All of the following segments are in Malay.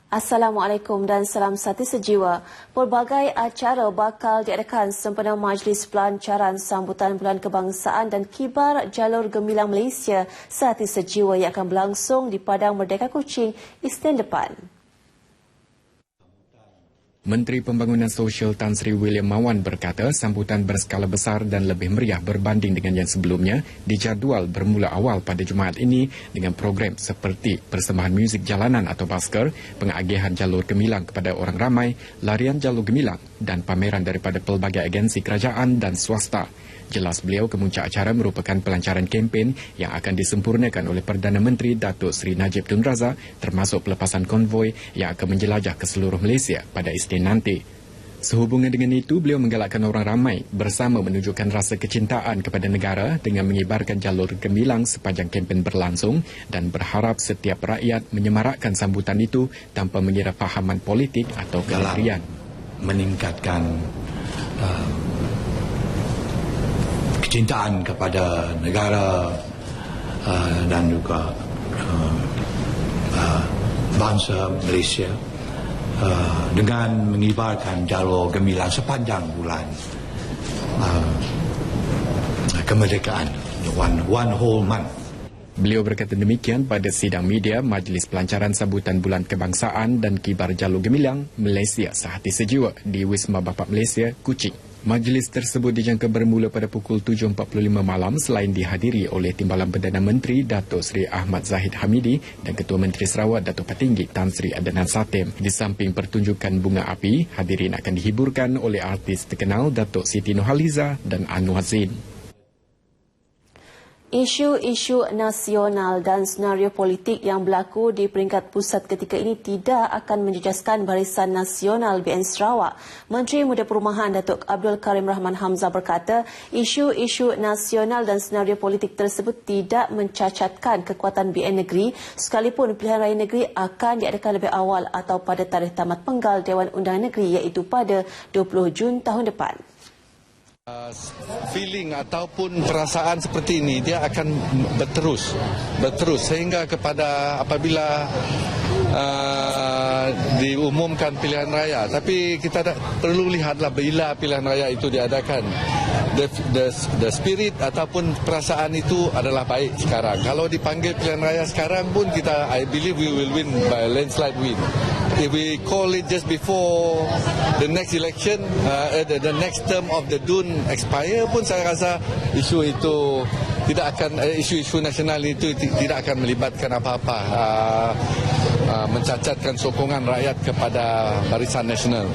Assalamualaikum dan salam sati sejiwa. Pelbagai acara bakal diadakan sempena Majlis Pelancaran Sambutan Bulan Kebangsaan dan Kibar Jalur Gemilang Malaysia Sati Sejiwa yang akan berlangsung di Padang Merdeka Kuching Isnin depan. Menteri Pembangunan Sosial Tan Sri William Mawan berkata sambutan berskala besar dan lebih meriah berbanding dengan yang sebelumnya dijadual bermula awal pada Jumaat ini dengan program seperti persembahan muzik jalanan atau basker, pengagihan jalur gemilang kepada orang ramai, larian jalur gemilang dan pameran daripada pelbagai agensi kerajaan dan swasta. Jelas beliau kemuncak acara merupakan pelancaran kempen yang akan disempurnakan oleh Perdana Menteri Datuk Seri Najib Tun Razak termasuk pelepasan konvoi yang akan menjelajah ke seluruh Malaysia pada Isnin nanti. Sehubungan dengan itu, beliau menggalakkan orang ramai bersama menunjukkan rasa kecintaan kepada negara dengan mengibarkan jalur gemilang sepanjang kempen berlangsung dan berharap setiap rakyat menyemarakkan sambutan itu tanpa mengira fahaman politik atau kenegerian. Meningkatkan kecintaan kepada negara dan juga bangsa Malaysia dengan mengibarkan jalur gemilang sepanjang bulan kemerdekaan, one whole month. Beliau berkata demikian pada sidang media Majlis Pelancaran Sambutan Bulan Kebangsaan dan Kibar Jalur Gemilang Malaysia Sehati Sejiwa di Wisma Bapak Malaysia, Kuching. Majlis tersebut dijangka bermula pada pukul 7.45 malam selain dihadiri oleh Timbalan Perdana Menteri Datuk Seri Ahmad Zahid Hamidi dan Ketua Menteri Sarawak Datuk Patinggi Tan Sri Adnan Satem. Di samping pertunjukan bunga api, hadirin akan dihiburkan oleh artis terkenal Datuk Siti Nurhaliza dan Anwar Zain. Isu-isu nasional dan senario politik yang berlaku di peringkat pusat ketika ini tidak akan menjejaskan Barisan Nasional BN Sarawak. Menteri Muda Perumahan Datuk Abdul Karim Rahman Hamzah berkata, isu-isu nasional dan senario politik tersebut tidak mencacatkan kekuatan BN negeri sekalipun pilihan raya negeri akan diadakan lebih awal atau pada tarikh tamat penggal Dewan Undangan Negeri iaitu pada 20 Jun tahun depan. Feeling ataupun perasaan seperti ini dia akan berterus sehingga kepada apabila diumumkan pilihan raya, tapi kita perlu lihatlah bila pilihan raya itu diadakan. The spirit ataupun perasaan itu adalah baik sekarang. Kalau dipanggil pilihan raya sekarang pun I believe we will win by a landslide win. If we call it just before the next election, the next term of the DUN expire pun saya rasa isu itu tidak akan, isu-isu nasional itu tidak akan melibatkan apa-apa, mencacatkan sokongan rakyat kepada Barisan Nasional.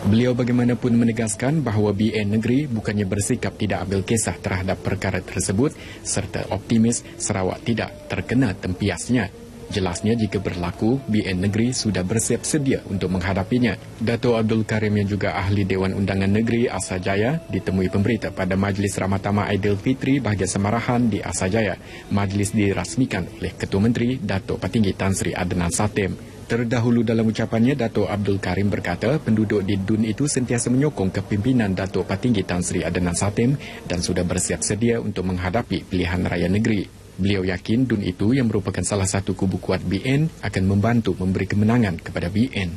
Beliau bagaimanapun menegaskan bahawa BN negeri bukannya bersikap tidak ambil kisah terhadap perkara tersebut serta optimis Sarawak tidak terkena tempiasnya. Jelasnya jika berlaku, BN negeri sudah bersiap sedia untuk menghadapinya. Dato' Abdul Karim yang juga ahli Dewan Undangan Negeri Asajaya ditemui pemberita pada Majlis Ramadhan Aidilfitri bahagian Semarahan di Asajaya. Majlis dirasmikan oleh Ketua Menteri Datuk Patinggi Tan Sri Adnan Satem. Terdahulu dalam ucapannya, Dato' Abdul Karim berkata penduduk di DUN itu sentiasa menyokong kepimpinan Datuk Patinggi Tan Sri Adnan Satem dan sudah bersiap sedia untuk menghadapi pilihan raya negeri. Beliau yakin DUN itu yang merupakan salah satu kubu kuat BN akan membantu memberi kemenangan kepada BN.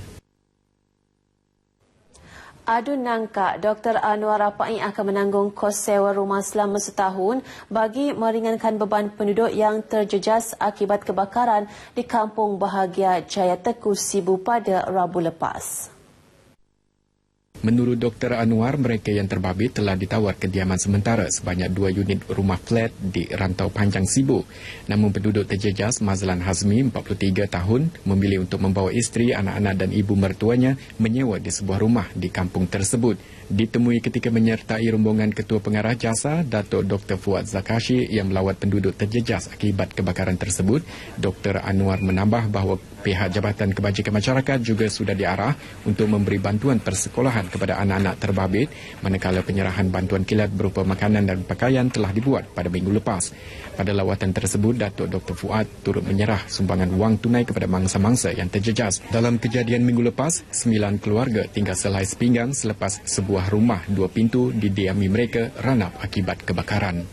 Adu nangka, Dr. Anwar Rapai akan menanggung kos sewa rumah selama setahun bagi meringankan beban penduduk yang terjejas akibat kebakaran di Kampung Bahagia Jaya Teku, Sibu pada Rabu lepas. Menurut Dr. Anwar, mereka yang terbabit telah ditawar kediaman sementara sebanyak 2 unit rumah flat di Rantau Panjang Sibu. Namun penduduk terjejas Mazlan Hazmi, 43 tahun, memilih untuk membawa isteri, anak-anak dan ibu mertuanya menyewa di sebuah rumah di kampung tersebut. Ditemui ketika menyertai rombongan Ketua Pengarah Jasa, Datuk Dr. Fuad Zakashi yang melawat penduduk terjejas akibat kebakaran tersebut, Dr. Anwar menambah bahawa pihak Jabatan Kebajikan Masyarakat juga sudah diarah untuk memberi bantuan persekolahan kepada anak-anak terbabit, manakala penyerahan bantuan kilat berupa makanan dan pakaian telah dibuat pada minggu lepas. Pada lawatan tersebut, Datuk Dr. Fuad turut menyerah sumbangan wang tunai kepada mangsa-mangsa yang terjejas. Dalam kejadian minggu lepas, 9 keluarga tinggal selai sepinggang selepas sebuah rumah 2 pintu didiami mereka ranap akibat kebakaran.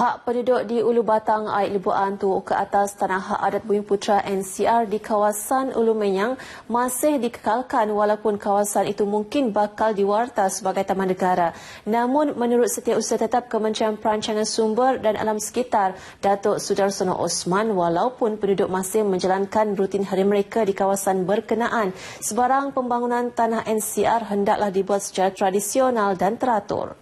Hak penduduk di Ulu Batang, Air Lebuan Turut ke atas Tanah Hak Adat Bumiputera NCR di kawasan Ulu Menyang masih dikekalkan walaupun kawasan itu mungkin bakal diwarta sebagai taman negara. Namun menurut Setiausaha Tetap Kementerian Perancangan Sumber dan Alam Sekitar, Datuk Sudarsono Osman, walaupun penduduk masih menjalankan rutin hari mereka di kawasan berkenaan, sebarang pembangunan tanah NCR hendaklah dibuat secara tradisional dan teratur.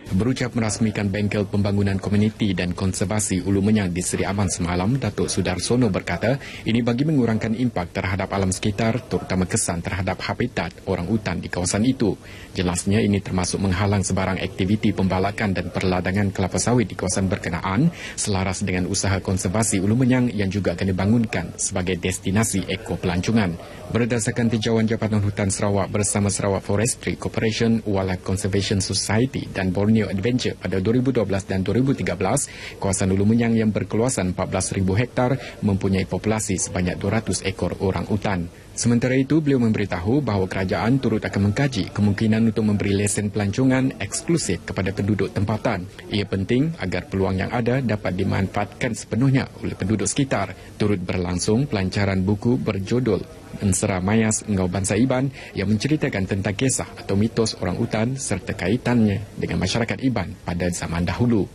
Berucap merasmikan bengkel pembangunan komuniti dan konservasi Ulu Menyang di Seri Aman semalam, Datuk Sudarsono berkata ini bagi mengurangkan impak terhadap alam sekitar, terutama kesan terhadap habitat orang utan di kawasan itu. Jelasnya ini termasuk menghalang sebarang aktiviti pembalakan dan perladangan kelapa sawit di kawasan berkenaan selaras dengan usaha konservasi Ulu Menyang yang juga akan dibangunkan sebagai destinasi eko pelancongan. Berdasarkan tinjauan Jabatan Hutan Sarawak bersama Sarawak Forestry Corporation, Wildlife Conservation Society dan Borneo Adventure pada 2012 dan 2013, kawasan Ulu Menyang yang berkeluasan 14,000 hektar mempunyai populasi sebanyak 200 ekor orang utan. Sementara itu, beliau memberitahu bahawa kerajaan turut akan mengkaji kemungkinan untuk memberi lesen pelancongan eksklusif kepada penduduk tempatan. Ia penting agar peluang yang ada dapat dimanfaatkan sepenuhnya oleh penduduk sekitar. Turut berlangsung pelancaran buku berjudul Ensera Mayas Engau Bangsa Iban yang menceritakan tentang kisah atau mitos orang utan serta kaitannya dengan masyarakat Iban pada zaman dahulu.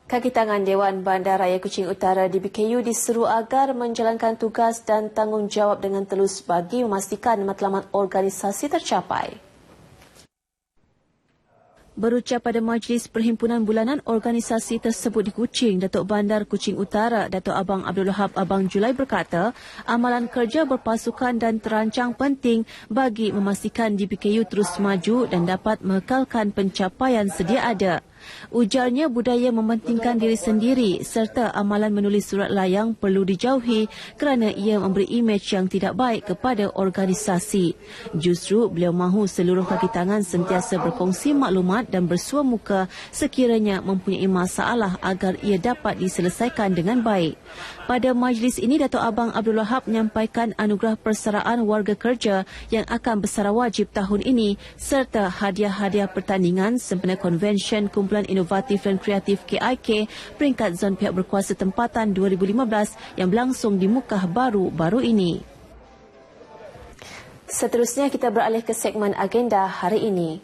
Kaki tangan Dewan Bandaraya Kuching Utara DBKU diseru agar menjalankan tugas dan tanggungjawab dengan telus bagi memastikan matlamat organisasi tercapai. Berucap pada Majlis Perhimpunan Bulanan organisasi tersebut di Kuching, Datuk Bandar Kuching Utara, Datuk Abang Abdul Wahab Abang Julai berkata, amalan kerja berpasukan dan terancang penting bagi memastikan DBKU terus maju dan dapat mengekalkan pencapaian sedia ada. Ujarnya budaya mementingkan diri sendiri serta amalan menulis surat layang perlu dijauhi kerana ia memberi imej yang tidak baik kepada organisasi. Justru beliau mahu seluruh kaki tangan sentiasa berkongsi maklumat dan bersua muka sekiranya mempunyai masalah agar ia dapat diselesaikan dengan baik. Pada majlis ini, Datuk Abang Abdul Wahab menyampaikan anugerah persaraan warga kerja yang akan bersara wajib tahun ini serta hadiah-hadiah pertandingan sempena konvensyen Kumpulan Inovatif dan Kreatif KIK peringkat zon pihak berkuasa tempatan 2015 yang berlangsung di Mukah baru-baru ini. Seterusnya kita beralih ke segmen agenda hari ini.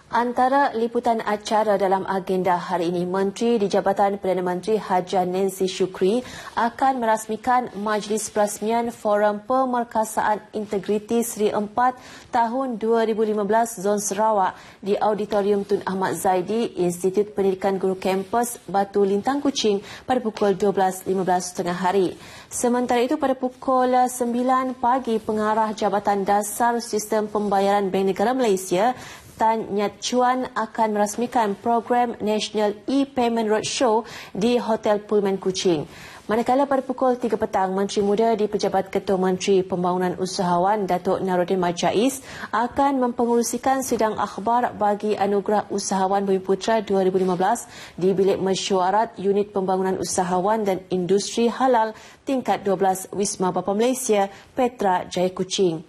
Antara liputan acara dalam agenda hari ini, Menteri di Jabatan Perdana Menteri Hajiah Nancy Shukri akan merasmikan Majlis Perasmian Forum Pemerkasaan Integriti Seri 4 tahun 2015 Zon Sarawak di Auditorium Tun Ahmad Zaidi, Institut Pendidikan Guru Kampus Batu Lintang Kuching pada pukul 12.15 tengah hari. Sementara itu, pada pukul 9 pagi, Pengarah Jabatan Dasar Sistem Pembayaran Bank Negara Malaysia Tan Nyat Chuan akan merasmikan program National E-Payment Roadshow di Hotel Pullman Kuching. Manakala pada pukul 3 petang, Menteri Muda di Pejabat Ketua Menteri Pembangunan Usahawan Datuk Naruddin Majais akan mempengerusikan sidang akhbar bagi Anugerah Usahawan Bumiputera 2015 di Bilik Mesyuarat Unit Pembangunan Usahawan dan Industri Halal tingkat 12 Wisma Bapa Malaysia, Petra Jaya Kuching.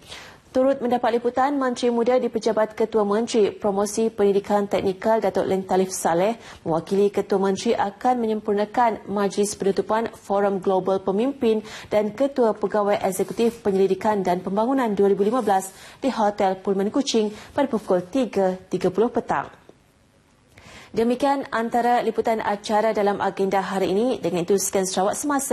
Turut mendapat liputan Menteri Muda di Pejabat Ketua Menteri Promosi Pendidikan Teknikal Datuk Len Talif Saleh mewakili Ketua Menteri akan menyempurnakan Majlis Penutupan Forum Global Pemimpin dan Ketua Pegawai Eksekutif Penyelidikan dan Pembangunan 2015 di Hotel Pullman Kuching pada pukul 3.30 petang. Demikian antara liputan acara dalam agenda hari ini. Dengan itu, sekian Sarawak Semasa.